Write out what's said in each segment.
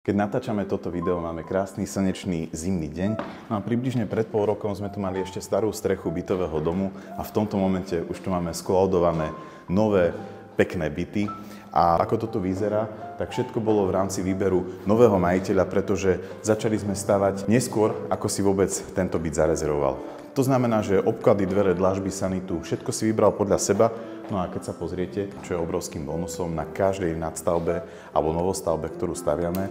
Keď natáčame toto video, máme krásny slnečný zimný deň. No a približne pred pol rokom sme tu mali ešte starú strechu bytového domu a v tomto momente už tu máme skolaudované nové pekné byty. A ako toto vyzerá, tak všetko bolo v rámci výberu nového majiteľa, pretože začali sme stavať neskôr, ako si vôbec tento byt zarezervoval. To znamená, že obklady, dvere, dlažby, sanitu, všetko si vybral podľa seba. No a keď sa pozriete, čo je obrovským bonusom, na každej nadstavbe alebo novostavbe, ktorú staviame,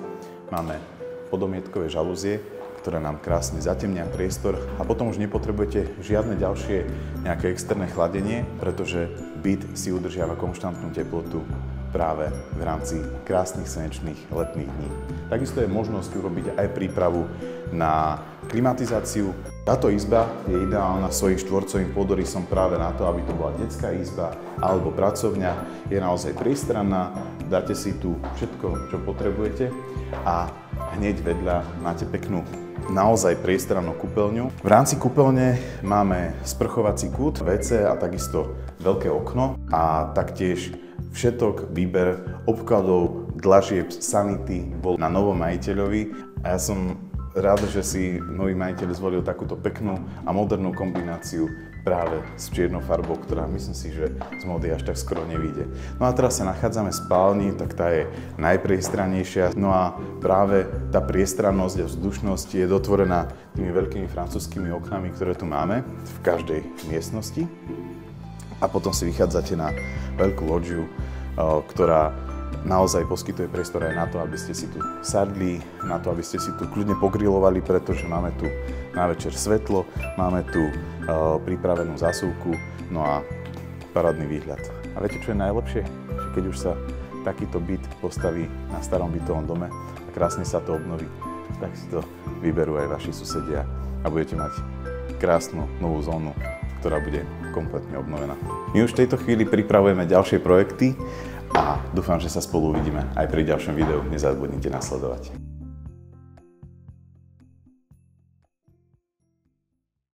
máme podomietkové žalúzie, ktoré nám krásne zatemnia priestor a potom už nepotrebujete žiadne ďalšie nejaké externé chladenie, pretože byt si udržiava konštantnú teplotu práve v rámci krásnych slnečných letných dní. Takisto je možnosť urobiť aj prípravu na klimatizáciu. Táto izba je ideálna svojím štvorcovým pôdorysom práve na to, aby to bola detská izba alebo pracovňa. Je naozaj priestranná, dáte si tu všetko, čo potrebujete a hneď vedľa máte peknú naozaj priestrannú kúpeľňu. V rámci kúpeľne máme sprchovací kút, WC a takisto veľké okno a taktiež všetok výber obkladov, dlažieb, sanity bol na novom majiteľovi a ja som rád, že si nový majiteľ zvolil takúto peknú a modernú kombináciu práve s čiernou farbou, ktorá myslím si, že z módy až tak skoro nevyjde. No a teraz sa nachádzame v spálni, tak tá je najpriestrannejšia. No a práve tá priestrannosť a vzdušnosť je dotvorená tými veľkými francúzskými oknami, ktoré tu máme v každej miestnosti. A potom si vychádzate na veľkú loďiu, ktorá naozaj poskytuje priestor aj na to, aby ste si tu sadli, na to, aby ste si tu kľudne pogrilovali, pretože máme tu na večer svetlo, máme tu pripravenú zásuvku, no a parádny výhľad. A viete, čo je najlepšie? Že keď už sa takýto byt postaví na starom bytovom dome a krásne sa to obnoví, tak si to vyberú aj vaši susedia a budete mať krásnu novú zónu, ktorá bude kompletne obnovená. My už v tejto chvíli pripravujeme ďalšie projekty a dúfam, že sa spolu uvidíme aj pri ďalšom videu. Nezabudnite nasledovať.